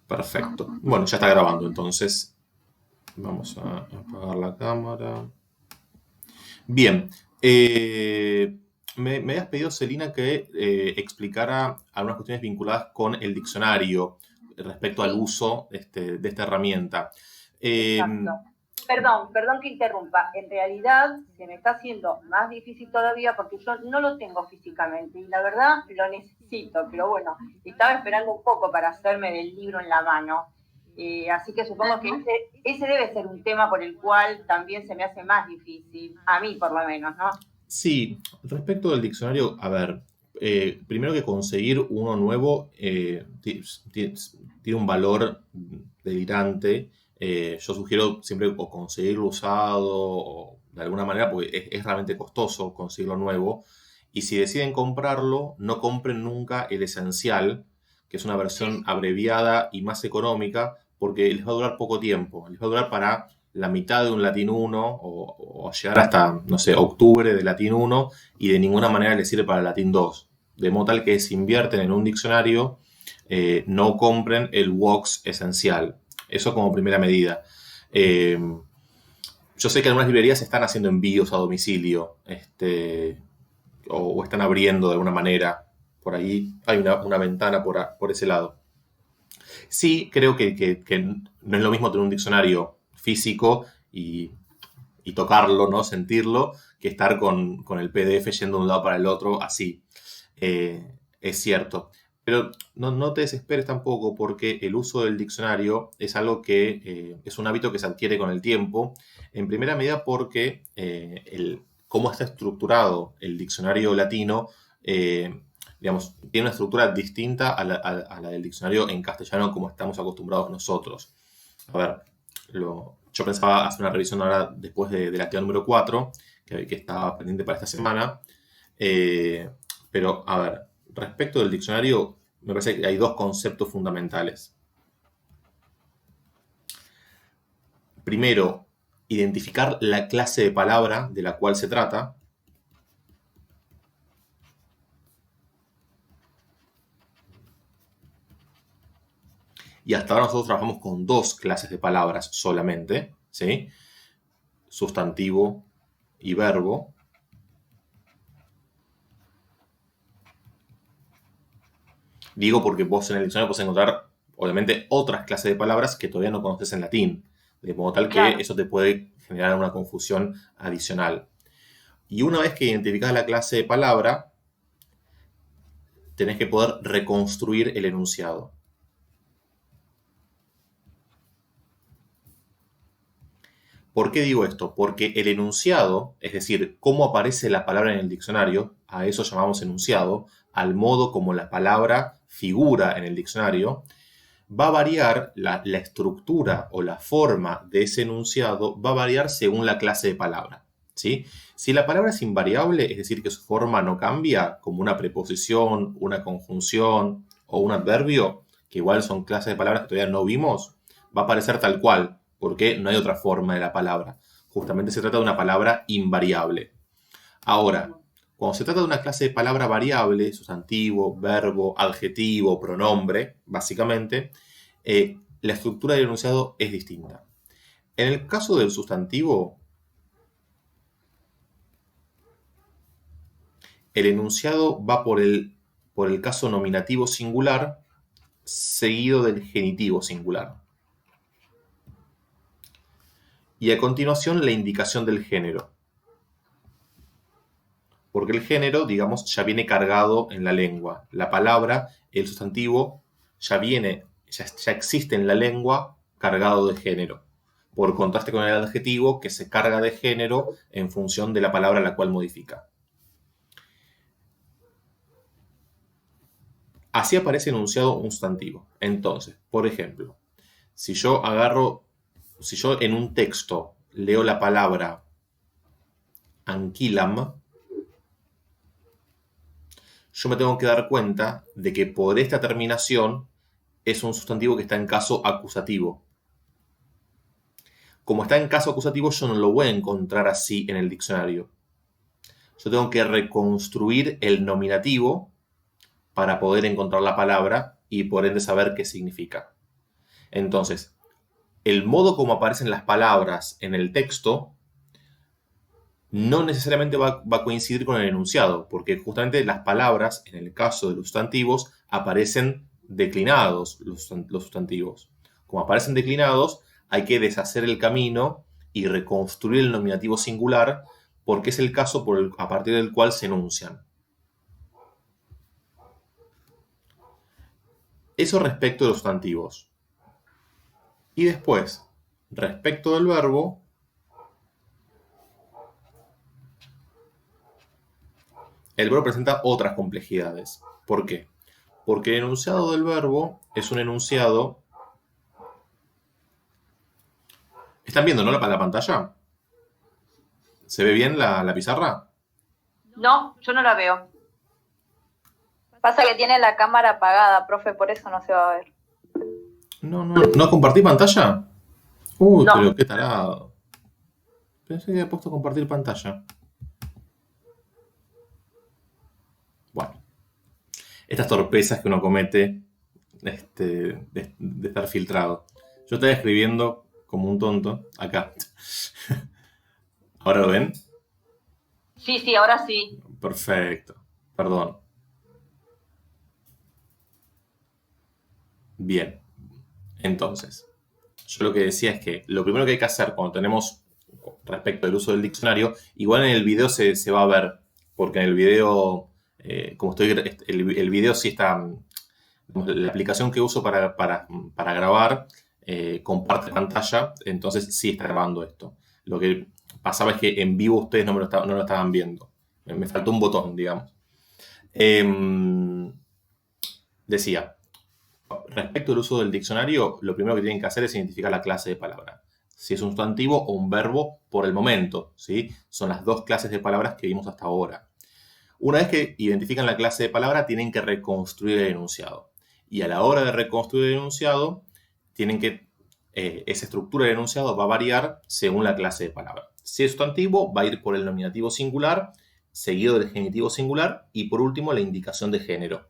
Perfecto. Bueno, ya está grabando, entonces vamos a apagar la cámara. Bien. Me habías pedido, Celina, que explicara algunas cuestiones vinculadas con el diccionario respecto al Sí, uso de esta herramienta. Eh, exacto. Perdón que interrumpa. En realidad se me está haciendo más difícil todavía porque yo no lo tengo físicamente y la verdad lo necesito, pero bueno, estaba esperando un poco para hacerme del libro en la mano. Así que supongo que ese debe ser un tema por el cual también se me hace más difícil, a mí por lo menos, ¿no? sí, respecto del diccionario, a ver, primero que conseguir uno nuevo tiene un valor delirante. Yo sugiero siempre o conseguirlo usado o de alguna manera, porque es realmente costoso conseguirlo nuevo. Y si deciden comprarlo, no compren nunca el esencial, que es una versión abreviada y más económica, porque les va a durar poco tiempo. Les va a durar para la mitad de un Latín 1 o llegar hasta, no sé, octubre de Latín 1 y de ninguna manera les sirve para el Latín 2. De modo tal que si invierten en un diccionario, no compren el Wox esencial. Eso como primera medida. Eh, yo sé que algunas librerías están haciendo envíos a domicilio, o están abriendo de alguna manera. Por ahí hay una ventana por ese lado. Sí, creo que no es lo mismo tener un diccionario físico y tocarlo, ¿no? Sentirlo, que estar con el PDF yendo de un lado para el otro así. Es cierto. Pero no te desesperes tampoco porque el uso del diccionario es algo que es un hábito que se adquiere con el tiempo. En primera medida porque cómo está estructurado el diccionario latino, digamos, tiene una estructura distinta a la del diccionario en castellano como estamos acostumbrados nosotros. A ver, yo pensaba hacer una revisión ahora después de la actividad número 4 que estaba pendiente para esta semana. Eh, pero, a ver, respecto del diccionario, me parece que hay dos conceptos fundamentales. Primero, identificar la clase de palabra de la cual se trata. Y hasta ahora nosotros trabajamos con dos clases de palabras solamente, ¿sí? Sustantivo y verbo. Digo porque vos en el diccionario podés encontrar, obviamente, otras clases de palabras que todavía no conoces en latín. De modo tal que Claro. eso te puede generar una confusión adicional. Y una vez que identificás la clase de palabra, tenés que poder reconstruir el enunciado. ¿Por qué digo esto? Porque el enunciado, es decir, cómo aparece la palabra en el diccionario, a eso llamamos enunciado, al modo como la palabra figura en el diccionario, va a variar la estructura o la forma de ese enunciado, va a variar según la clase de palabra. ¿Sí? Si la palabra es invariable, es decir, que su forma no cambia, como una preposición, una conjunción o un adverbio, que igual son clases de palabras que todavía no vimos, va a aparecer tal cual, porque no hay otra forma de la palabra. Justamente se trata de una palabra invariable. Ahora, cuando se trata de una clase de palabra variable, sustantivo, verbo, adjetivo, pronombre, básicamente, la estructura del enunciado es distinta. En el caso del sustantivo, el enunciado va por el caso nominativo singular seguido del genitivo singular. Y a continuación la indicación del género. Porque el género, digamos, ya viene cargado en la lengua. La palabra, el sustantivo, ya existe en la lengua cargado de género. Por contraste con el adjetivo que se carga de género en función de la palabra a la cual modifica. Así aparece enunciado un sustantivo. Entonces, por ejemplo, si yo si yo en un texto leo la palabra anquilam, yo me tengo que dar cuenta de que por esta terminación es un sustantivo que está en caso acusativo. Como está en caso acusativo, yo no lo voy a encontrar así en el diccionario. Yo tengo que reconstruir el nominativo para poder encontrar la palabra y por ende saber qué significa. Entonces, el modo como aparecen las palabras en el texto no necesariamente va a coincidir con el enunciado, porque justamente las palabras, en el caso de los sustantivos, aparecen declinados los sustantivos. Como aparecen declinados, hay que deshacer el camino y reconstruir el nominativo singular, porque es el caso a partir del cual se enuncian. Eso respecto de los sustantivos. Y después, respecto del verbo, el verbo presenta otras complejidades. ¿Por qué? Porque el enunciado del verbo es un enunciado... ¿Están viendo, no, la pantalla? ¿Se ve bien la pizarra? No, yo no la veo. Pasa que tiene la cámara apagada, profe, por eso no se va a ver. ¿No compartí pantalla? Uy, No. pero qué tarado. Pensé que había puesto compartir pantalla. Bueno. Estas torpezas que uno comete de estar filtrado. Yo estaba escribiendo como un tonto acá. ¿Ahora lo ven? Sí, ahora sí. Perfecto. Perdón. Bien. Entonces, yo lo que decía es que lo primero que hay que hacer cuando tenemos respecto del uso del diccionario, igual en el video se va a ver, porque en el video, el video sí está, la aplicación que uso para grabar comparte pantalla, entonces sí está grabando esto. Lo que pasaba es que en vivo ustedes no lo estaban viendo. Me faltó un botón, digamos. Decía, respecto al uso del diccionario, lo primero que tienen que hacer es identificar la clase de palabra. Si es un sustantivo o un verbo por el momento, ¿sí? Son las dos clases de palabras que vimos hasta ahora. Una vez que identifican la clase de palabra, tienen que reconstruir el enunciado. Y a la hora de reconstruir el enunciado, esa estructura del enunciado va a variar según la clase de palabra. Si es sustantivo, va a ir por el nominativo singular, seguido del genitivo singular y por último la indicación de género.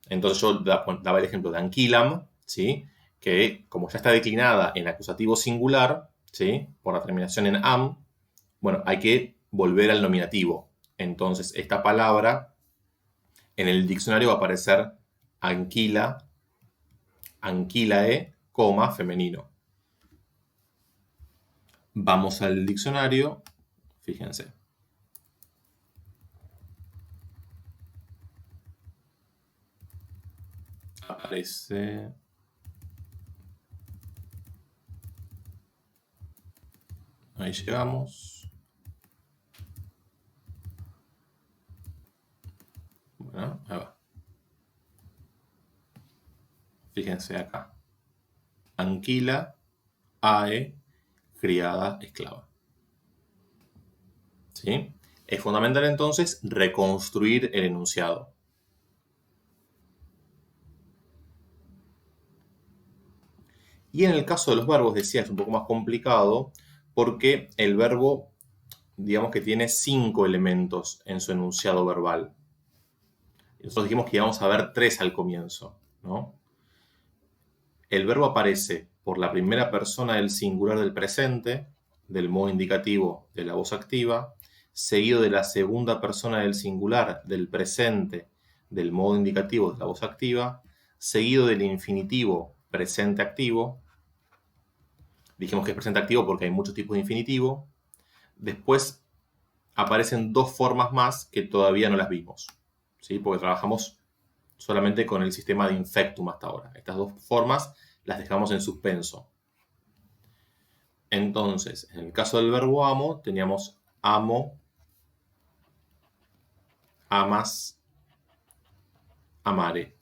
Entonces yo daba el ejemplo de anquilam, ¿sí? Que como ya está declinada en acusativo singular, ¿sí? Por la terminación en am, bueno, hay que volver al nominativo. Entonces esta palabra en el diccionario va a aparecer anquila, anquilae, coma, femenino. Vamos al diccionario, fíjense. Aparece... Ahí llegamos. Bueno, ahí va. Fíjense acá. Anquila, ae, criada, esclava. ¿Sí? Es fundamental entonces reconstruir el enunciado. Y en el caso de los verbos, decía, es un poco más complicado porque el verbo, digamos que tiene 5 elementos en su enunciado verbal. Nosotros dijimos que íbamos a ver 3 al comienzo, ¿no? El verbo aparece por la primera persona del singular del presente, del modo indicativo de la voz activa, seguido de la segunda persona del singular del presente, del modo indicativo de la voz activa, seguido del infinitivo presente activo. Dijimos que es presente activo porque hay muchos tipos de infinitivo. Después aparecen 2 formas más que todavía no las vimos, ¿sí? Porque trabajamos solamente con el sistema de infectum hasta ahora. Estas 2 formas las dejamos en suspenso. Entonces, en el caso del verbo amo, teníamos amo, amas, amare.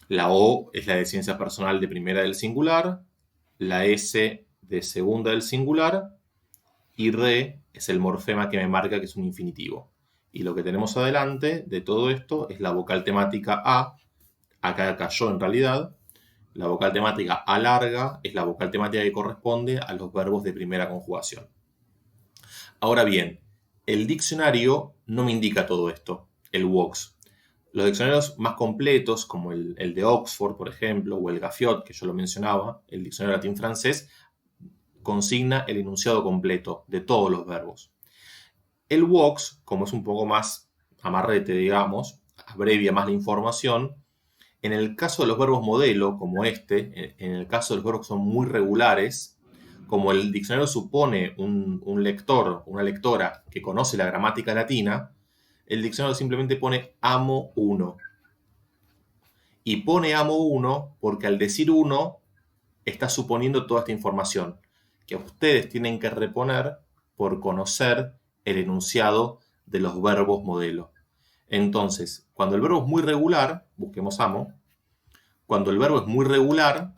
La O es la de ciencia personal de primera del singular, la S de segunda del singular y re es el morfema que me marca que es un infinitivo. Y lo que tenemos adelante de todo esto es la vocal temática A, acá cayó en realidad. La vocal temática A larga es la vocal temática que corresponde a los verbos de primera conjugación. Ahora bien, el diccionario no me indica todo esto. el WOX. Los diccionarios más completos, como el de Oxford, por ejemplo, o el Gaffiot, que yo lo mencionaba, el diccionario latín-francés, consigna el enunciado completo de todos los verbos. El WOX, como es un poco más amarrete, digamos, abrevia más la información. En el caso de los verbos modelo, como este, en el caso de los verbos que son muy regulares, como el diccionario supone un lector, una lectora que conoce la gramática latina, el diccionario simplemente pone amo uno. Y pone amo uno porque al decir uno está suponiendo toda esta información que ustedes tienen que reponer por conocer el enunciado de los verbos modelo. Entonces, cuando el verbo es muy regular, busquemos amo, cuando el verbo es muy regular,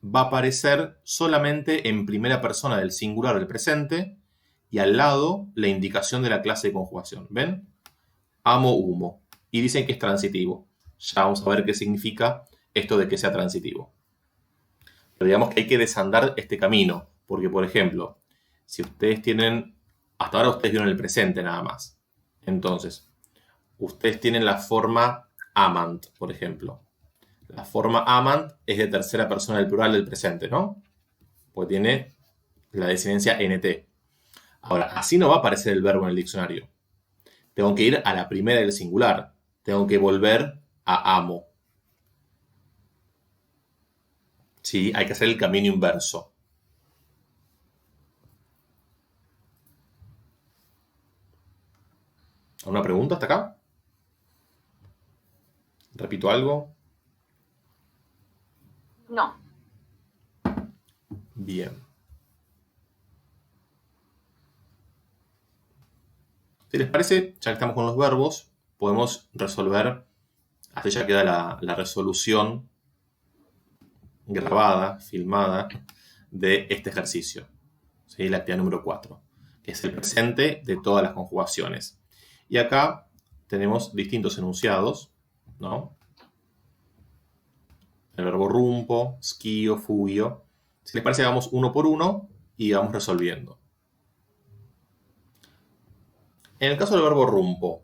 va a aparecer solamente en primera persona del singular del presente y al lado la indicación de la clase de conjugación. ¿Ven? Amo humo. Y dicen que es transitivo. Ya vamos a ver qué significa esto de que sea transitivo. Pero digamos que hay que desandar este camino. Porque, por ejemplo, si ustedes tienen... Hasta ahora ustedes vieron el presente nada más. Entonces, ustedes tienen la forma amant, por ejemplo. La forma amant es de tercera persona del plural del presente, ¿no? Porque tiene la desinencia nt. Ahora, así no va a aparecer el verbo en el diccionario. Tengo que ir a la primera del singular. Tengo que volver a amo. Sí, hay que hacer el camino inverso. ¿Alguna pregunta hasta acá? ¿Repito algo? No. Bien. Si les parece, ya que estamos con los verbos, podemos resolver, hasta ya queda la resolución grabada, filmada, de este ejercicio. ¿Sí? La actividad número 4, que es el presente de todas las conjugaciones. Y acá tenemos distintos enunciados, ¿no? El verbo rumpo, schio, fugio. Si les parece, vamos uno por uno y vamos resolviendo. En el caso del verbo rumpo,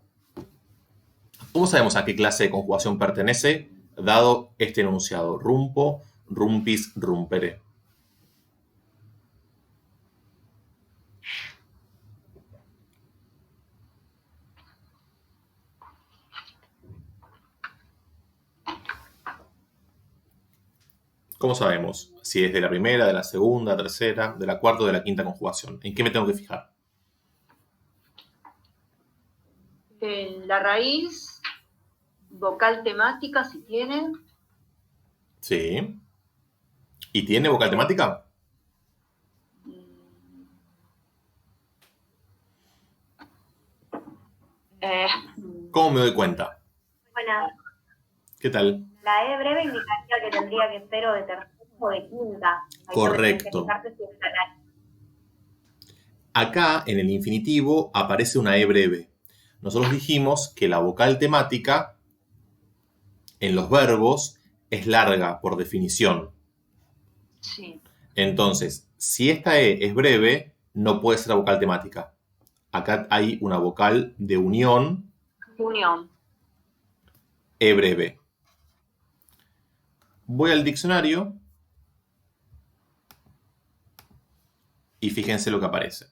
¿cómo sabemos a qué clase de conjugación pertenece, dado este enunciado? Rumpo, rumpis, rumpere. ¿Cómo sabemos? Si es de la primera, de la segunda, tercera, de la cuarta o de la quinta conjugación. ¿En qué me tengo que fijar? En la raíz, vocal temática, si tiene. Sí. ¿Y tiene vocal temática? ¿Cómo me doy cuenta? Buenas. ¿Qué tal? La E breve indicaría que tendría que ser o de tercera o de quinta. Ahí Correcto. Acá, en el infinitivo, aparece una E breve. Nosotros dijimos que la vocal temática en los verbos es larga, por definición. Sí. Entonces, si esta E es breve, no puede ser la vocal temática. Acá hay una vocal de unión. Unión. E breve. Voy al diccionario y fíjense lo que aparece.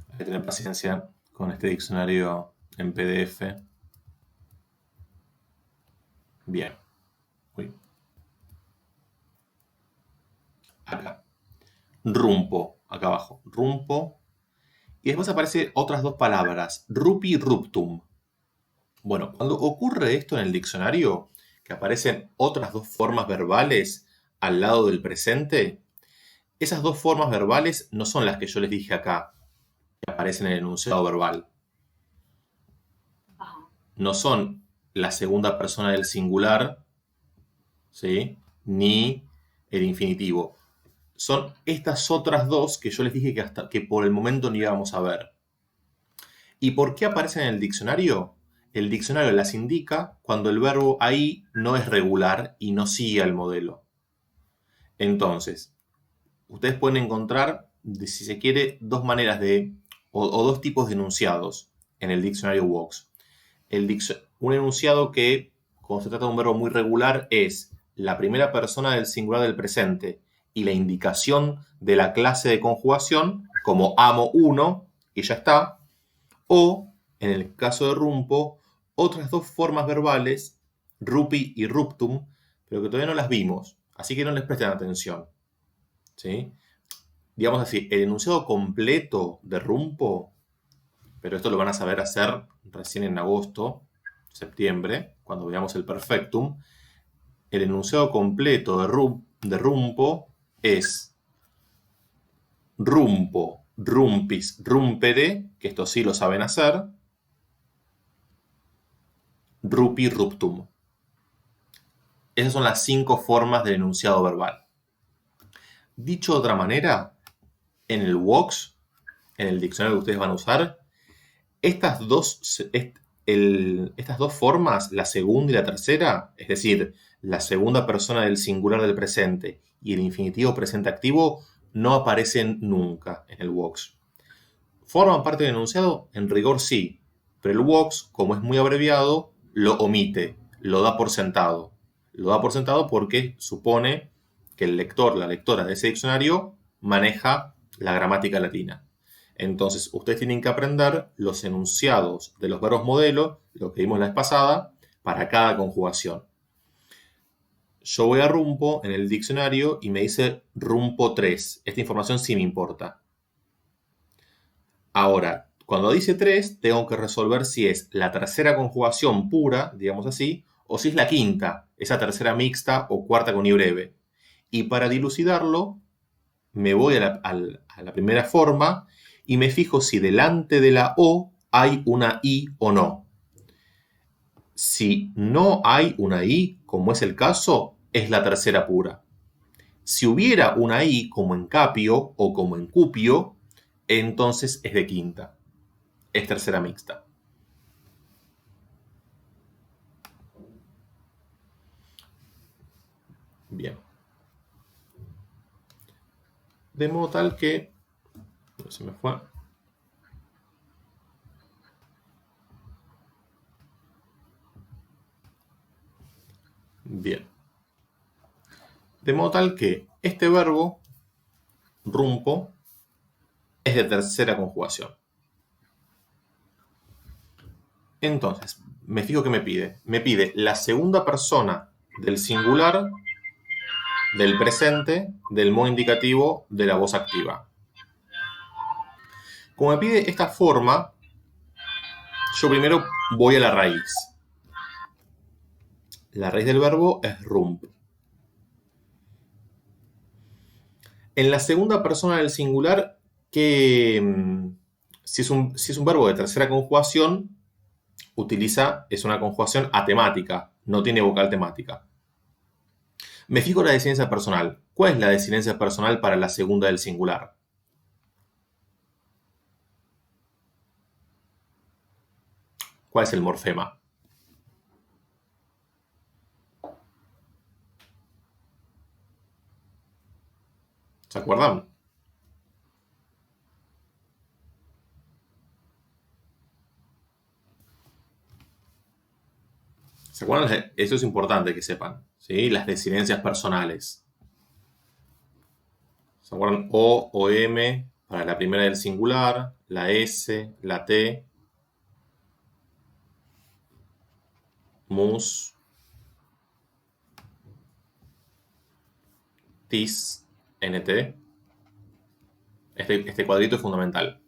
Hay que tener paciencia con este diccionario en PDF. Bien. Uy. Acá. Rumpo, acá abajo. Rumpo. Y después aparecen otras dos palabras. Rupi, ruptum. Bueno, cuando ocurre esto en el diccionario, que aparecen otras dos formas verbales al lado del presente, esas dos formas verbales no son las que yo les dije acá, que aparecen en el enunciado verbal. No son la segunda persona del singular, ¿sí? Ni el infinitivo. Son estas otras dos que yo les dije que por el momento no íbamos a ver. ¿Y por qué aparecen en el diccionario? El diccionario las indica cuando el verbo ahí no es regular y no sigue al modelo. Entonces, ustedes pueden encontrar, si se quiere, dos maneras o dos tipos de enunciados en el diccionario Wokes. Un enunciado que, cuando se trata de un verbo muy regular, es la primera persona del singular del presente y la indicación de la clase de conjugación, como amo uno, y ya está. O, en el caso de rumpo, otras dos formas verbales, rupi y ruptum, pero que todavía no las vimos, así que no les presten atención. ¿Sí? Digamos así, el enunciado completo de rumpo, pero esto lo van a saber hacer recién en agosto, septiembre, cuando veamos el perfectum. El enunciado completo de rumpo es rumpo, rumpis, rumpere, que esto sí lo saben hacer, rupi, ruptum. Esas son las 5 formas del enunciado verbal. Dicho de otra manera, en el Wokes, en el diccionario que ustedes van a usar, estas dos formas, la segunda y la tercera, es decir, la segunda persona del singular del presente y el infinitivo presente activo, no aparecen nunca en el Wokes. ¿Forman parte del enunciado? En rigor sí, pero el Wokes, como es muy abreviado, lo omite, lo da por sentado. Lo da por sentado porque supone que el lector, la lectora de ese diccionario maneja la gramática latina. Entonces, ustedes tienen que aprender los enunciados de los verbos modelo, lo que vimos la vez pasada, para cada conjugación. Yo voy a rumpo en el diccionario y me dice rumpo 3. Esta información sí me importa. Ahora, cuando dice 3, tengo que resolver si es la tercera conjugación pura, digamos así, o si es la quinta, esa tercera mixta o cuarta con i breve. Y para dilucidarlo, me voy a la primera forma y me fijo si delante de la O hay una I o no. Si no hay una I, como es el caso, es la tercera pura. Si hubiera una I, como en capio o como en cupio, entonces es de quinta. Es tercera mixta. Bien. De modo tal que... Se me fue. Bien. De modo tal que este verbo, rumpo, es de tercera conjugación. Entonces, me fijo que me pide. Me pide la segunda persona del singular, del presente, del modo indicativo, de la voz activa. Como me pide esta forma, yo primero voy a la raíz. La raíz del verbo es rump. En la segunda persona del singular, si es un verbo de tercera conjugación, es una conjugación atemática, no tiene vocal temática. Me fijo en la desinencia personal. ¿Cuál es la desinencia personal para la segunda del singular? ¿Cuál es el morfema? ¿Se acuerdan? ¿Se acuerdan? Eso es importante que sepan, ¿sí? Las desinencias personales. ¿Se acuerdan? O M para la primera del singular, la S, la T, mus, tis, nt. Este cuadrito es fundamental.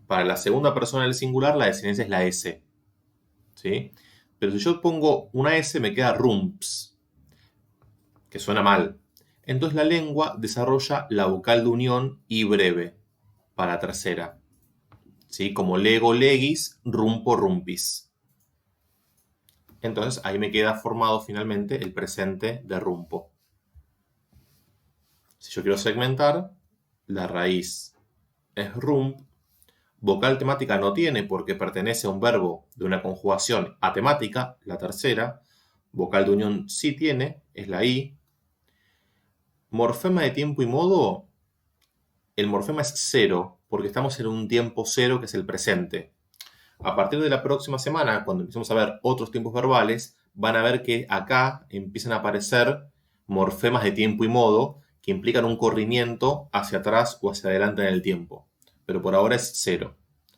Para la segunda persona del singular, la desinencia es la S, ¿sí? Pero si yo pongo una S, me queda rumps, que suena mal. Entonces la lengua desarrolla la vocal de unión I breve para tercera, ¿sí? Como lego, legis, rumpo, rumpis. Entonces ahí me queda formado finalmente el presente de rumpo. Si yo quiero segmentar, la raíz es rump. Vocal temática no tiene porque pertenece a un verbo de una conjugación atemática, la tercera. Vocal de unión sí tiene, es la I. Morfema de tiempo y modo, el morfema es 0, porque estamos en un tiempo 0 que es el presente. A partir de la próxima semana, cuando empecemos a ver otros tiempos verbales, van a ver que acá empiezan a aparecer morfemas de tiempo y modo que implican un corrimiento hacia atrás o hacia adelante en el tiempo. Pero por ahora es 0,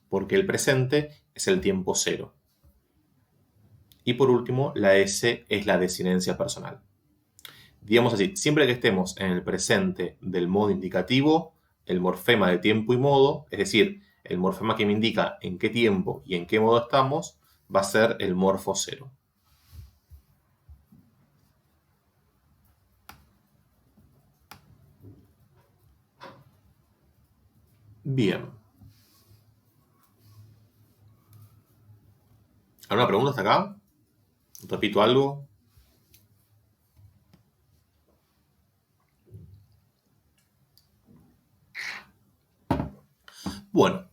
porque el presente es el tiempo 0. Y por último, la S es la desinencia personal. Digamos así, siempre que estemos en el presente del modo indicativo, el morfema de tiempo y modo, es decir, el morfema que me indica en qué tiempo y en qué modo estamos, va a ser el morfo 0. Bien. ¿Alguna pregunta hasta acá? ¿Repito algo? Bueno,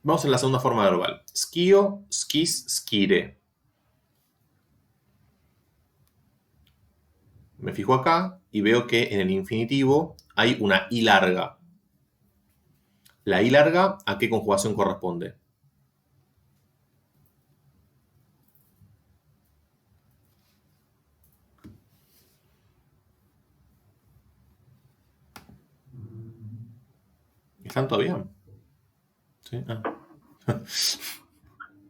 vamos a la segunda forma verbal. Skio, skis, skire. Me fijo acá y veo que en el infinitivo hay una I larga. ¿La I larga a qué conjugación corresponde? ¿Están todavía? ¿Sí? Ah.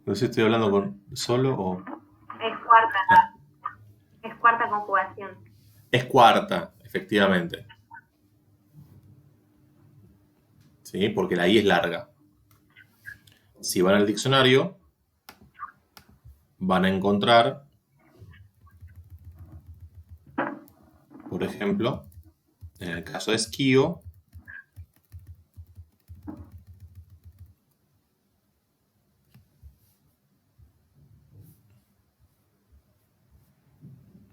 No sé si estoy hablando con solo o... Es cuarta conjugación. Es cuarta, efectivamente. ¿Sí? Porque la I es larga. Si van al diccionario, van a encontrar, por ejemplo, en el caso de esquío,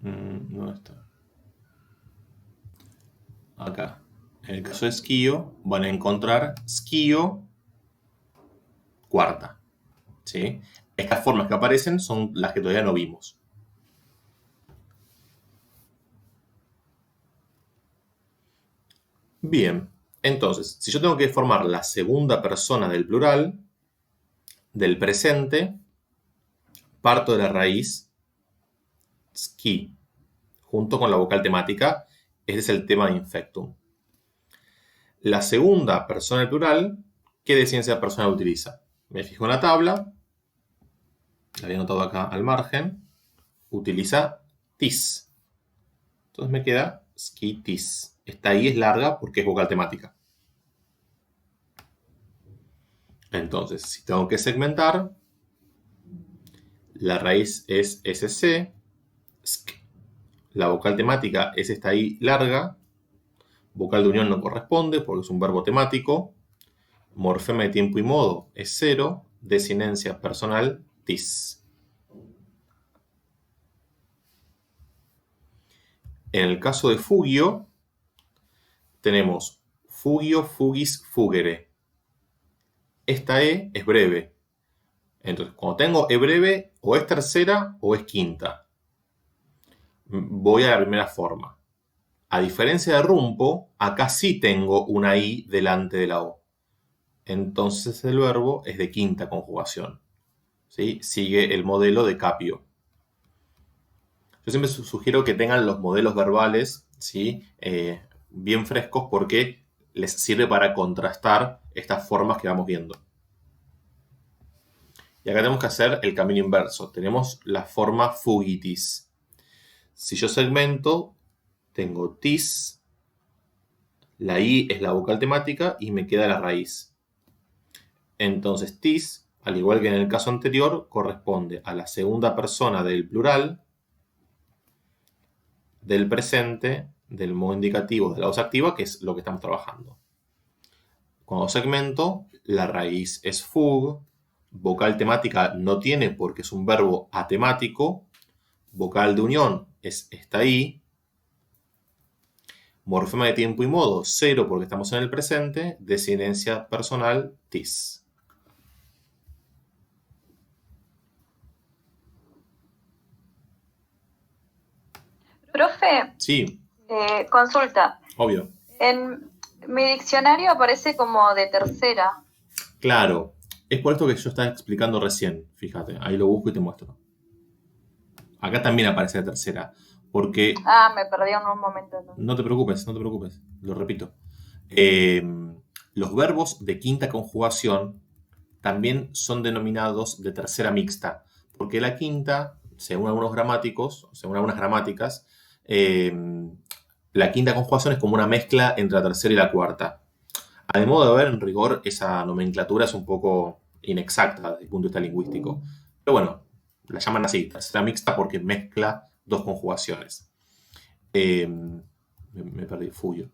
¿dónde está? Acá. En el caso de esquío, van a encontrar esquío cuarta. ¿Sí? Estas formas que aparecen son las que todavía no vimos. Bien, entonces, si yo tengo que formar la segunda persona del plural, del presente, parto de la raíz ski, junto con la vocal temática. Ese es el tema de infectum. La segunda persona del plural, ¿qué desinencia personal utiliza? Me fijo en la tabla, la había anotado acá al margen, utiliza tis. Entonces me queda skitis. Esta I es larga porque es vocal temática. Entonces, si tengo que segmentar, la raíz es SC, sk. La vocal temática es esta I larga, vocal de unión no corresponde porque es un verbo temático, morfema de tiempo y modo es 0, desinencia personal tis. En el caso de fugio, tenemos fugio, fugis, fugere. Esta E es breve. Entonces, cuando tengo E breve, o es tercera o es quinta. Voy a la primera forma. A diferencia de rumpo, acá sí tengo una I delante de la O. Entonces el verbo es de quinta conjugación. ¿Sí? Sigue el modelo de Capio. Yo siempre sugiero que tengan los modelos verbales, ¿sí? Bien frescos porque les sirve para contrastar estas formas que vamos viendo. Y acá tenemos que hacer el camino inverso. Tenemos la forma fugitis. Si yo segmento, tengo tis, la I es la vocal temática y me queda la raíz. Entonces tis, al igual que en el caso anterior, corresponde a la segunda persona del plural, del presente, del modo indicativo de la voz activa, que es lo que estamos trabajando. Cuando segmento, la raíz es fug, vocal temática no tiene porque es un verbo atemático, vocal de unión es esta I, morfema de tiempo y modo 0 porque estamos en el presente, desinencia personal tis. Profe, Sí. Consulta. Obvio. En mi diccionario aparece como de tercera. Claro, es por esto que yo estaba explicando recién. Fíjate, ahí lo busco y te muestro. Acá también aparece de tercera, porque Ah, me perdí en un momento. no te preocupes, lo repito. Los verbos de quinta conjugación también son denominados de tercera mixta, porque la quinta, según algunos gramáticos, según algunas gramáticas, la quinta conjugación es como una mezcla entre la tercera y la cuarta. A mi modo de ver, en rigor, esa nomenclatura es un poco inexacta desde el punto de vista lingüístico. Pero bueno, la llaman así, tercera mixta, porque mezcla dos conjugaciones. Me perdí, fuyo.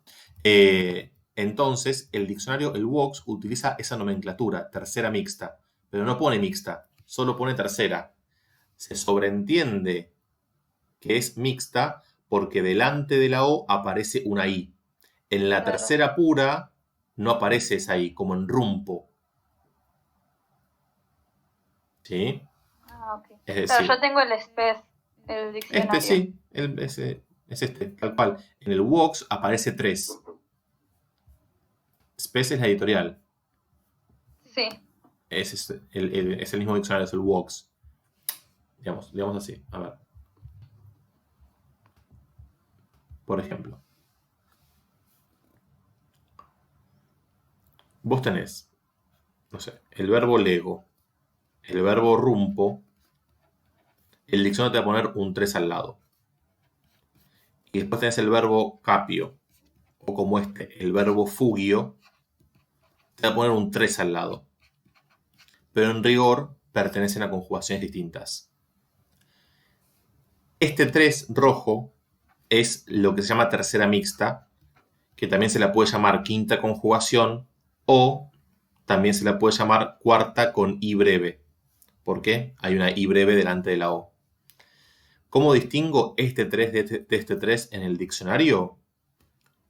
Entonces, el diccionario, el Vox, utiliza esa nomenclatura, tercera mixta, pero no pone mixta, solo pone tercera. Se sobreentiende que es mixta porque delante de la O aparece una I. En la Claro. tercera pura no aparece esa I, como en rumpo. ¿Sí? Ah, ok. Es Claro, decir, yo tengo el SPES, el diccionario. sí, es este, tal cual. En el Vox aparece 3. Spes es la editorial. Sí. Es el mismo diccionario, es el Vox. Digamos así. A ver. Por ejemplo. Vos tenés, no sé, el verbo lego, el verbo rumpo. El diccionario te va a poner un 3 al lado. Y después tenés el verbo capio, o como el verbo fugio, te va a poner un 3 al lado. Pero en rigor pertenecen a conjugaciones distintas. Este 3 rojo es lo que se llama tercera mixta, que también se la puede llamar quinta conjugación o también se la puede llamar cuarta con I breve. ¿Por qué? Hay una I breve delante de la O. ¿Cómo distingo este 3 de este 3 en el diccionario?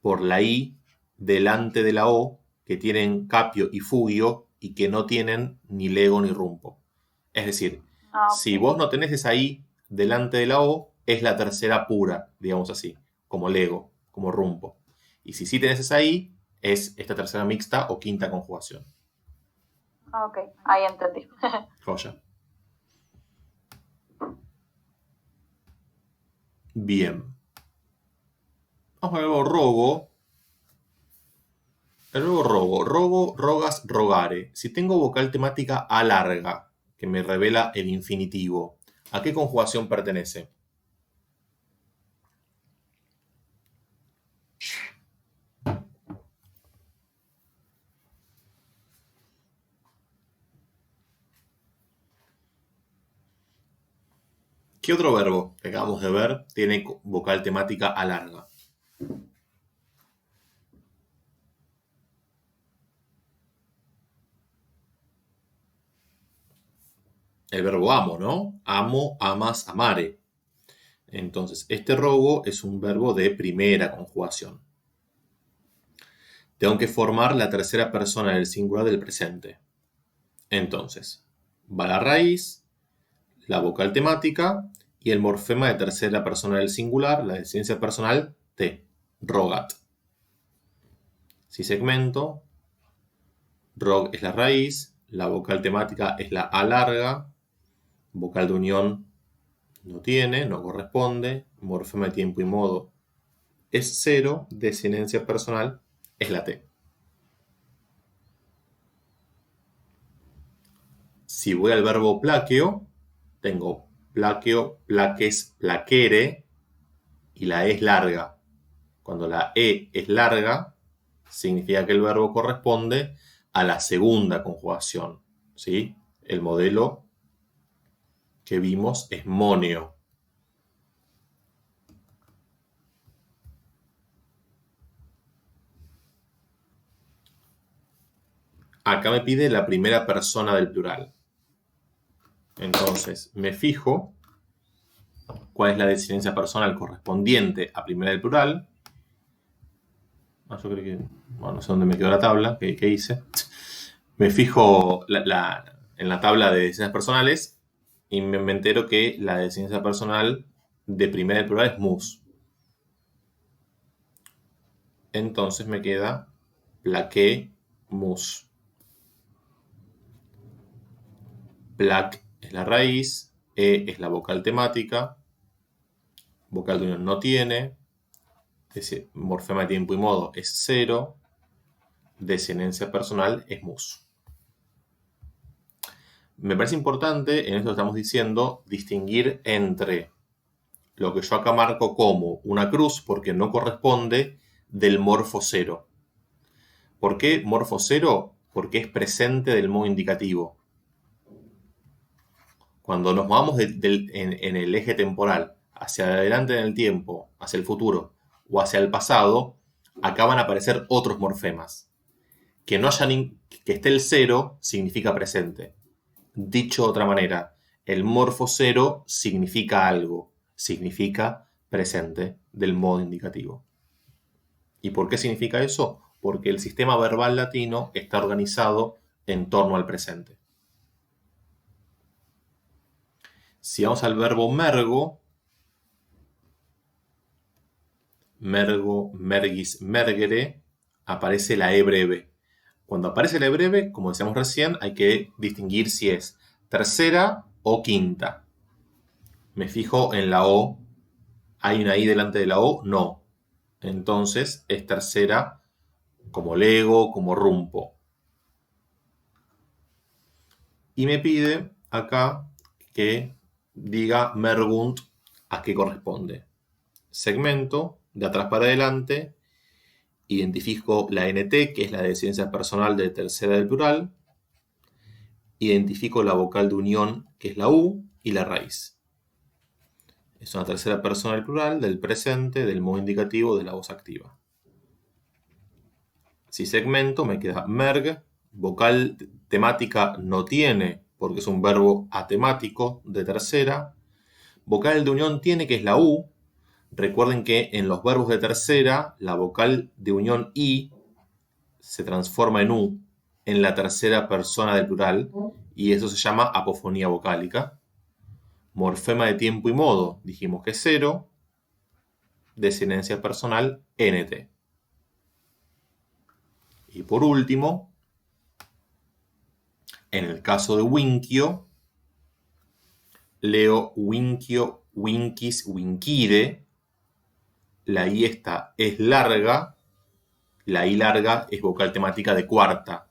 Por la I delante de la O, que tienen capio y fugio y que no tienen ni lego ni rumpo. Es decir, si vos no tenés esa I delante de la O, es la tercera pura, digamos así, como lego, como rumpo. Y si sí tenés esa I, es esta tercera mixta o quinta conjugación. Ok, ahí entendí. Joya. Bien. Vamos al verbo rogo. El verbo rogo. Rogo, rogas, rogare. Si tengo vocal temática a larga, que me revela el infinitivo, ¿a qué conjugación pertenece? ¿Qué otro verbo que acabamos de ver tiene vocal temática a larga? El verbo amo, ¿no? Amo, amas, amare. Entonces, este rogo es un verbo de primera conjugación. Tengo que formar la tercera persona del singular del presente. Entonces, va la raíz, la vocal temática y el morfema de tercera persona del singular, la desinencia personal, te, rogat. Si segmento, rog es la raíz, la vocal temática es la A larga, vocal de unión no tiene, no corresponde, morfema de tiempo y modo es 0, desinencia personal es la T. Si voy al verbo plaqueo, tengo plaqueo, plaques, plaquere y la E es larga. Cuando la E es larga, significa que el verbo corresponde a la segunda conjugación, ¿sí? El modelo que vimos es moneo. Acá me pide la primera persona del plural. Entonces, me fijo cuál es la desinencia personal correspondiente a primera del plural. Yo creo que, bueno, no sé dónde me quedó la tabla, ¿qué hice? Me fijo en la tabla de desinencias personales y me entero que la desinencia personal de primera del plural es mus. Entonces me queda plaqué, mus. Plac es la raíz, es la vocal temática, vocal de unión no tiene, ese morfema de tiempo y modo es 0, desinencia personal es mus. Me parece importante, en esto que estamos diciendo, distinguir entre lo que yo acá marco como una cruz, porque no corresponde, del morfo 0. ¿Por qué morfo 0? Porque es presente del modo indicativo. Cuando nos movamos en el eje temporal hacia adelante en el tiempo, hacia el futuro o hacia el pasado, acá van a aparecer otros morfemas. Que esté el 0 significa presente. Dicho de otra manera, el morfo 0 significa algo, significa presente del modo indicativo. ¿Y por qué significa eso? Porque el sistema verbal latino está organizado en torno al presente. Si vamos al verbo mergo, mergo, mergis, mergere, aparece la E breve. Cuando aparece la E breve, como decíamos recién, hay que distinguir si es tercera o quinta. Me fijo en la O. ¿Hay una I delante de la O? No. Entonces es tercera como lego, como rumpo. Y me pide acá que diga mergunt a qué corresponde. Segmento, de atrás para adelante, identifico la NT, que es la desinencia personal de tercera del plural, identifico la vocal de unión, que es la U, y la raíz. Es una tercera persona del plural, del presente, del modo indicativo, de la voz activa. Si segmento, me queda merg, vocal temática no tiene, porque es un verbo atemático de tercera. Vocal de unión tiene, que es la U. Recuerden que en los verbos de tercera, la vocal de unión I se transforma en U en la tercera persona del plural, y eso se llama apofonía vocálica. Morfema de tiempo y modo, dijimos que es 0. Desinencia personal, NT. Y por último, en el caso de Winkio, leo Winkio, Winkis, Winkide. La I esta es larga. La I larga es vocal temática de cuarta.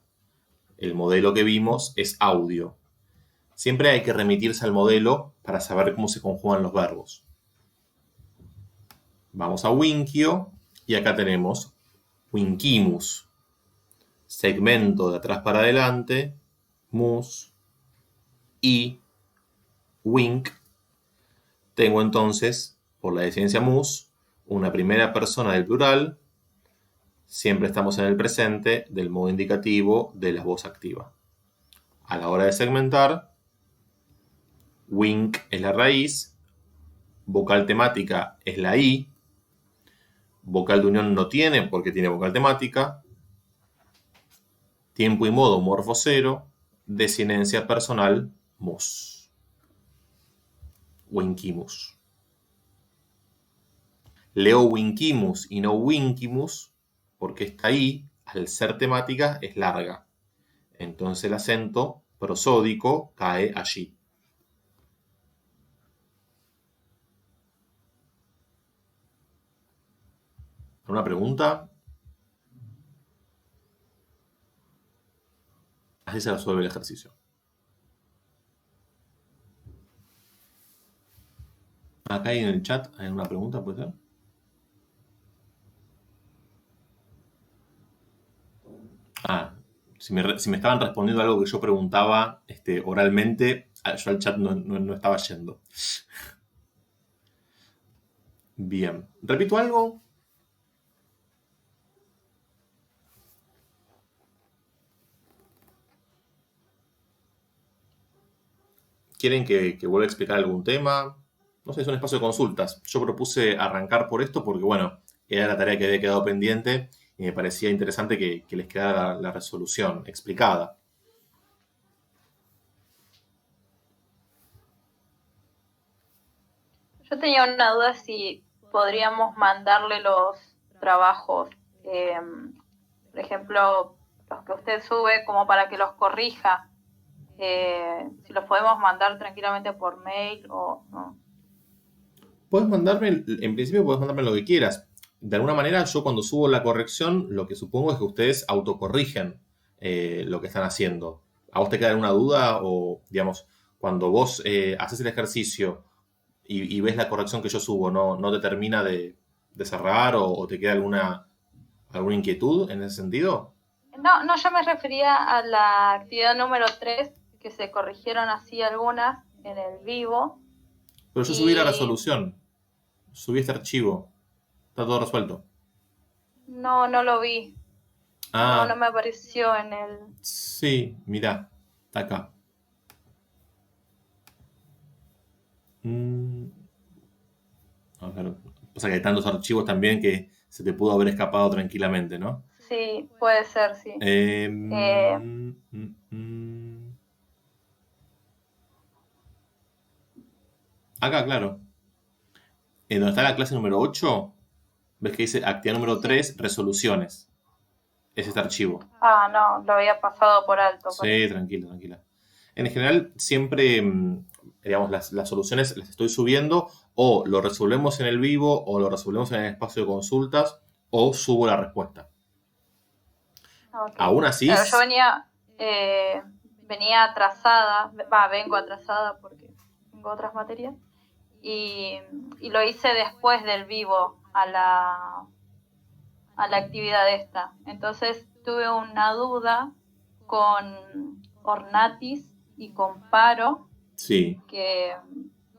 El modelo que vimos es audio. Siempre hay que remitirse al modelo para saber cómo se conjugan los verbos. Vamos a Winkio y acá tenemos Winkimus. Segmento de atrás para adelante, mus, y, wink. Tengo entonces, por la desinencia mus, una primera persona del plural. Siempre estamos en el presente del modo indicativo de la voz activa. A la hora de segmentar, wink es la raíz, vocal temática es la I, vocal de unión no tiene porque tiene vocal temática, tiempo y modo morfo 0, desinencia personal mus. Winkimus. Leo Winkimus y no Winkimus porque esta I, al ser temática, es larga. Entonces el acento prosódico cae allí. ¿Una pregunta? Así se resuelve el ejercicio. Acá en el chat hay una pregunta, ¿puede ser? Si me estaban respondiendo algo que yo preguntaba oralmente, yo al chat no estaba yendo. Bien. ¿Repito algo? ¿Quieren que vuelva a explicar algún tema? No sé, es un espacio de consultas. Yo propuse arrancar por esto porque, bueno, era la tarea que había quedado pendiente y me parecía interesante que les quedara la resolución explicada. Yo tenía una duda si podríamos mandarle los trabajos por ejemplo, los que usted sube, como para que los corrija, si los podemos mandar tranquilamente por mail o no. En principio puedes mandarme lo que quieras. De alguna manera, yo cuando subo la corrección, lo que supongo es que ustedes autocorrigen lo que están haciendo. ¿A vos te queda alguna duda? O, digamos, cuando vos haces el ejercicio y ves la corrección que yo subo, ¿no te termina de cerrar o te queda alguna inquietud en ese sentido? No, yo me refería a la actividad número 3, que se corrigieron así algunas en el vivo. Pero yo subí la resolución. Subí este archivo. Está todo resuelto. No lo vi. Ah, No me apareció en el... sí, mirá. Está acá. A ver, pasa que hay tantos archivos también que se te pudo haber escapado tranquilamente, ¿no? Sí, puede ser, sí. Acá, claro. En donde está la clase número 8, ves que dice actividad número 3, resoluciones. Es este archivo. No, lo había pasado por alto. Sí, tranquila. En general, siempre, digamos, las soluciones las estoy subiendo o lo resolvemos en el vivo o lo resolvemos en el espacio de consultas o subo la respuesta. Okay. Aún así... Claro, yo venía atrasada, vengo atrasada porque tengo otras materias y lo hice después del vivo a la actividad esta. Entonces tuve una duda con Ornatis y con Paro. Sí. Que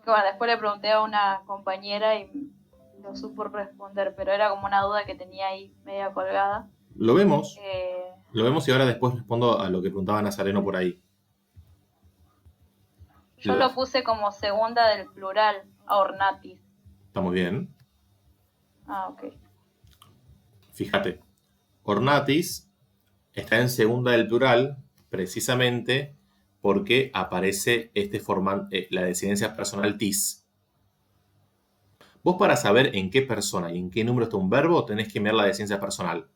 bueno, después le pregunté a una compañera y lo supo responder, pero era como una duda que tenía ahí media colgada. Lo vemos. Lo vemos y ahora después respondo a lo que preguntaba Nazareno por ahí. Yo lo puse como segunda del plural a Ornatis. Está muy bien. Ok. Fíjate, Ornatis está en segunda del plural precisamente porque aparece la desinencia personal tis. Vos para saber en qué persona y en qué número está un verbo tenés que mirar la desinencia personal.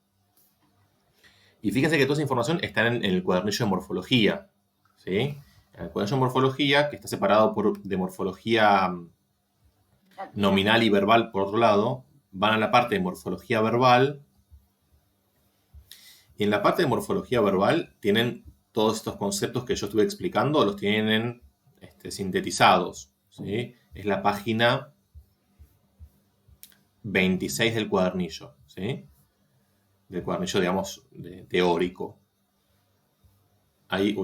Y fíjense que toda esa información está en el cuadernillo de morfología. ¿Sí? En el cuadernillo de morfología, que está separado de morfología nominal y verbal por otro lado, van a la parte de morfología verbal. Y en la parte de morfología verbal tienen todos estos conceptos que yo estuve explicando, los tienen sintetizados. ¿Sí? Es la página 26 del cuadernillo. ¿Sí? Del cuadernillo, digamos, teórico. Ahí,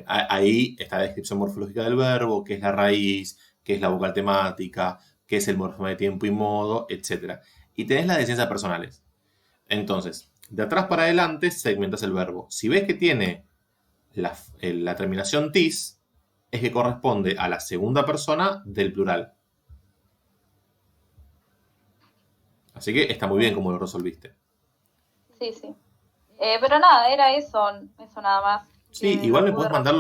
ahí está la descripción morfológica del verbo, qué es la raíz, qué es la vocal temática, qué es el morfema de tiempo y modo, etc. Y tenés las de ciencias personales. Entonces, de atrás para adelante segmentas el verbo. Si ves que tiene la terminación tis, es que corresponde a la segunda persona del plural. Así que está muy bien como lo resolviste. Sí. Pero nada, era eso nada más. Sí, igual me puedes mandar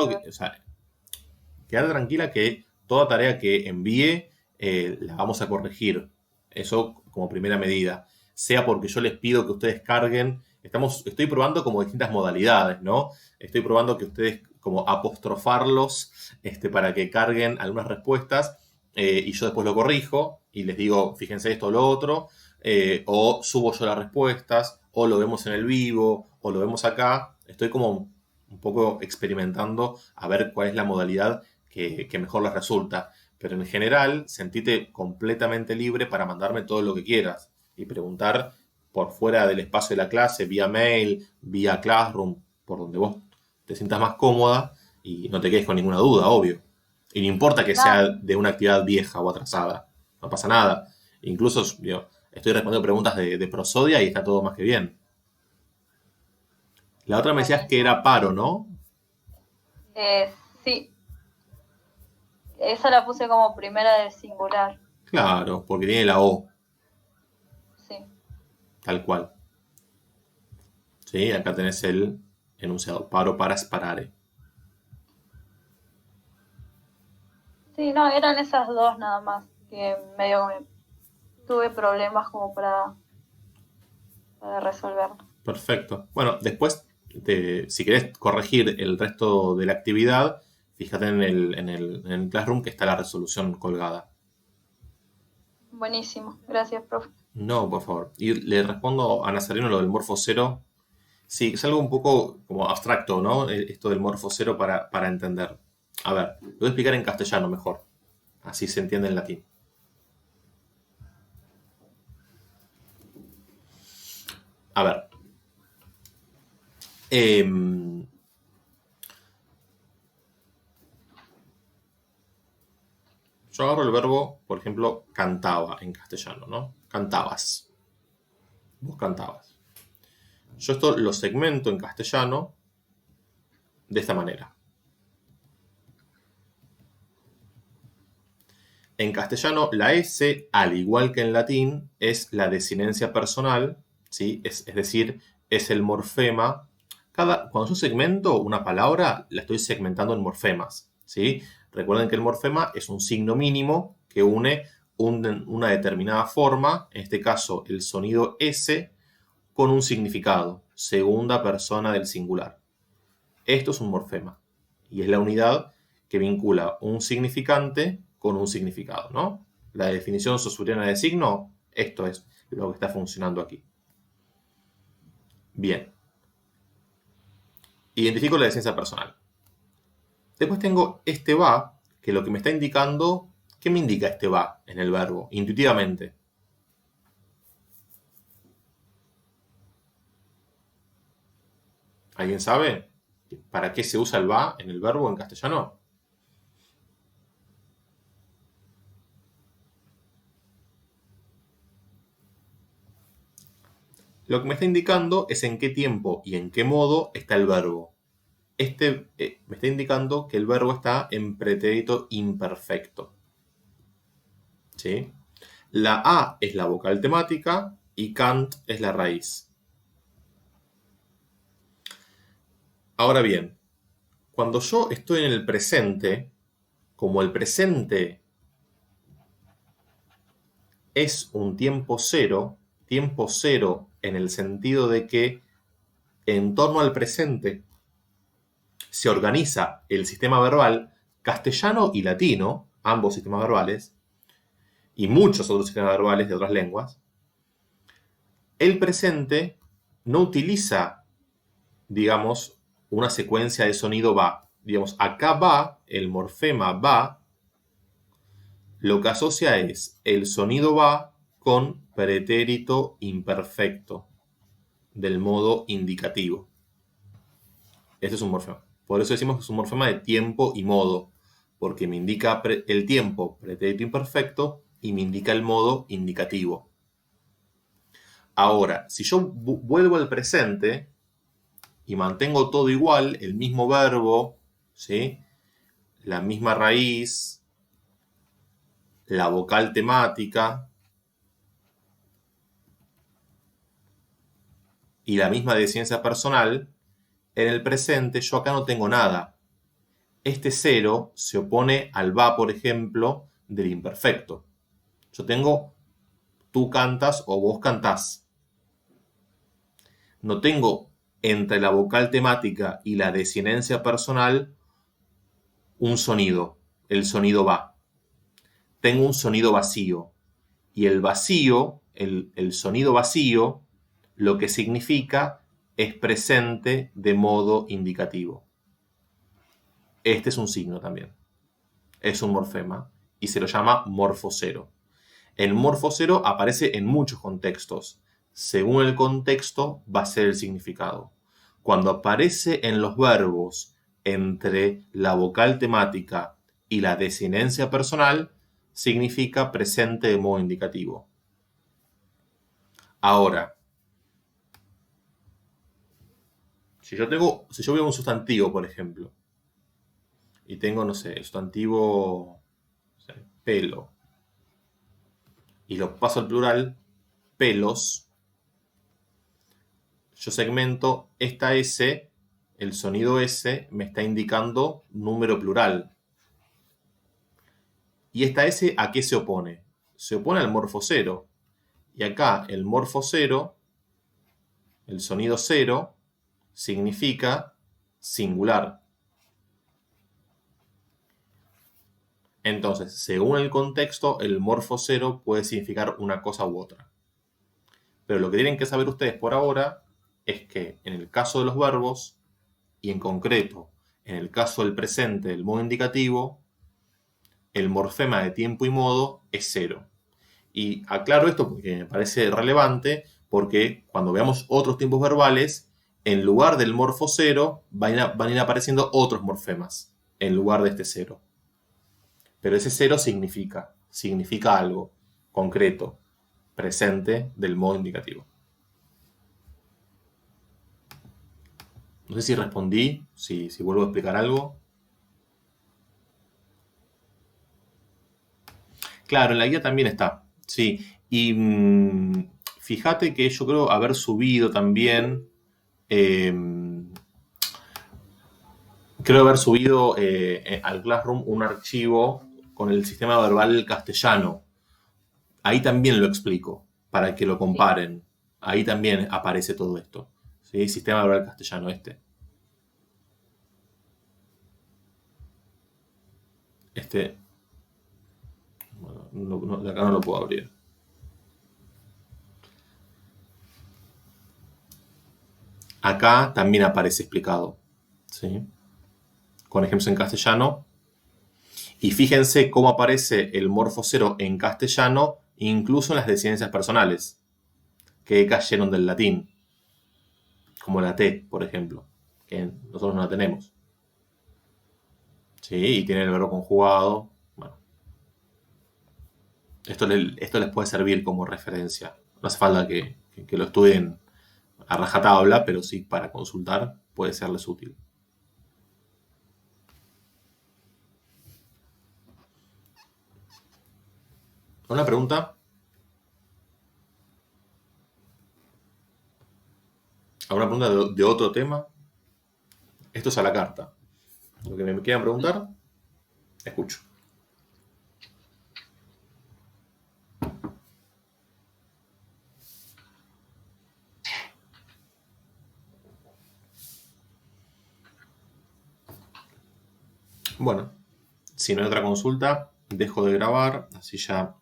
quédate tranquila que toda tarea que envíe la vamos a corregir. Eso como primera medida. Sea porque yo les pido que ustedes carguen. Estoy probando como distintas modalidades, ¿no? Estoy probando que ustedes como apostrofarlos para que carguen algunas respuestas y yo después lo corrijo y les digo, fíjense esto o lo otro. O subo yo las respuestas, o lo vemos en el vivo, o lo vemos acá. Estoy como un poco experimentando a ver cuál es la modalidad que mejor les resulta. Pero en general, sentite completamente libre para mandarme todo lo que quieras y preguntar por fuera del espacio de la clase, vía mail, vía Classroom, por donde vos te sientas más cómoda y no te quedes con ninguna duda, obvio. Y no importa que sea de una actividad vieja o atrasada, no pasa nada. Incluso, estoy respondiendo preguntas de prosodia y está todo más que bien. La otra me decías que era Paro, ¿no? Sí. Esa la puse como primera del singular. Claro, porque tiene la O. Sí. Tal cual. Sí, acá tenés el enunciado. Paro, paras, parare. Sí, no, eran esas dos nada más. Que medio tuve problemas como para resolverlo. Perfecto. Bueno, después, si querés corregir el resto de la actividad, fíjate en el Classroom que está la resolución colgada. Buenísimo, gracias, profe. No, por favor. Y le respondo a Nazareno lo del morfo cero. Sí, es algo un poco como abstracto, ¿no? Esto del morfo cero para entender. A ver, lo voy a explicar en castellano mejor. Así se entiende en latín. A ver. Yo agarro el verbo, por ejemplo, cantaba en castellano, ¿no? Cantabas. Vos cantabas. Yo esto lo segmento en castellano de esta manera. En castellano, la S, al igual que en latín, es la desinencia personal, ¿sí? Es decir, es el morfema. Cuando yo segmento una palabra, la estoy segmentando en morfemas, ¿sí? Recuerden que el morfema es un signo mínimo que une una determinada forma, en este caso el sonido S, con un significado, segunda persona del singular. Esto es un morfema y es la unidad que vincula un significante con un significado, ¿no? La definición saussuriana de signo, esto es lo que está funcionando aquí. Bien. Identifico la desinencia personal. Después tengo este va, que lo que me está indicando, ¿qué me indica este va en el verbo? Intuitivamente. ¿Alguien sabe para qué se usa el va en el verbo en castellano? Lo que me está indicando es en qué tiempo y en qué modo está el verbo. Me está indicando que el verbo está en pretérito imperfecto. ¿Sí? La A es la vocal temática y cant es la raíz. Ahora bien, cuando yo estoy en el presente, como el presente es un tiempo cero en el sentido de que en torno al presente se organiza el sistema verbal castellano y latino, ambos sistemas verbales, y muchos otros sistemas verbales de otras lenguas, el presente no utiliza, digamos, una secuencia de sonido va. Digamos, acá va, el morfema va, lo que asocia es el sonido va con pretérito imperfecto, del modo indicativo. Este es un morfema. Por eso decimos que es un morfema de tiempo y modo, porque me indica el tiempo, pretérito imperfecto, y me indica el modo indicativo. Ahora, si yo vuelvo al presente y mantengo todo igual, el mismo verbo, ¿sí? La misma raíz, la vocal temática y la misma desinencia personal, en el presente yo acá no tengo nada. Este cero se opone al va, por ejemplo, del imperfecto. Yo tengo tú cantas o vos cantás. No tengo entre la vocal temática y la desinencia personal un sonido, el sonido va. Tengo un sonido vacío. Y el vacío, el sonido vacío, lo que significa es presente de modo indicativo. Este es un signo también. Es un morfema y se lo llama morfocero. El morfocero aparece en muchos contextos. Según el contexto va a ser el significado. Cuando aparece en los verbos entre la vocal temática y la desinencia personal, significa presente de modo indicativo. Ahora, si yo veo un sustantivo, por ejemplo, y tengo, no sé, el sustantivo, no sé, pelo, y lo paso al plural, pelos, yo segmento esta S, el sonido S me está indicando número plural. ¿Y esta S a qué se opone? Se opone al morfocero. Y acá el morfo cero, el sonido cero, significa singular. Entonces, según el contexto, el morfo cero puede significar una cosa u otra. Pero lo que tienen que saber ustedes por ahora es que en el caso de los verbos, y en concreto en el caso del presente del modo indicativo, el morfema de tiempo y modo es cero. Y aclaro esto porque me parece relevante, porque cuando veamos otros tiempos verbales, en lugar del morfo cero van a ir apareciendo otros morfemas en lugar de este cero. Pero ese cero significa algo concreto, presente del modo indicativo. No sé si respondí, si vuelvo a explicar algo. Claro, en la guía también está, sí. Y fíjate que yo creo haber subido también, al Classroom un archivo con el sistema verbal castellano. Ahí también lo explico, para que lo comparen. Ahí también aparece todo esto. ¿Sí? Sistema verbal castellano este. Bueno, de acá no lo puedo abrir. Acá también aparece explicado, ¿sí? Con ejemplos en castellano. Y fíjense cómo aparece el morfo cero en castellano, incluso en las decidiencias personales, que cayeron del latín, como la T, por ejemplo, que nosotros no la tenemos. ¿Sí? Y tiene el verbo conjugado. Bueno, esto les puede servir como referencia. No hace falta que lo estudien a rajatabla, pero sí para consultar puede serles útil. ¿Una pregunta? ¿Alguna pregunta de otro tema? Esto es a la carta. Lo que me quieran preguntar, escucho. Bueno, si no hay otra consulta, dejo de grabar, así ya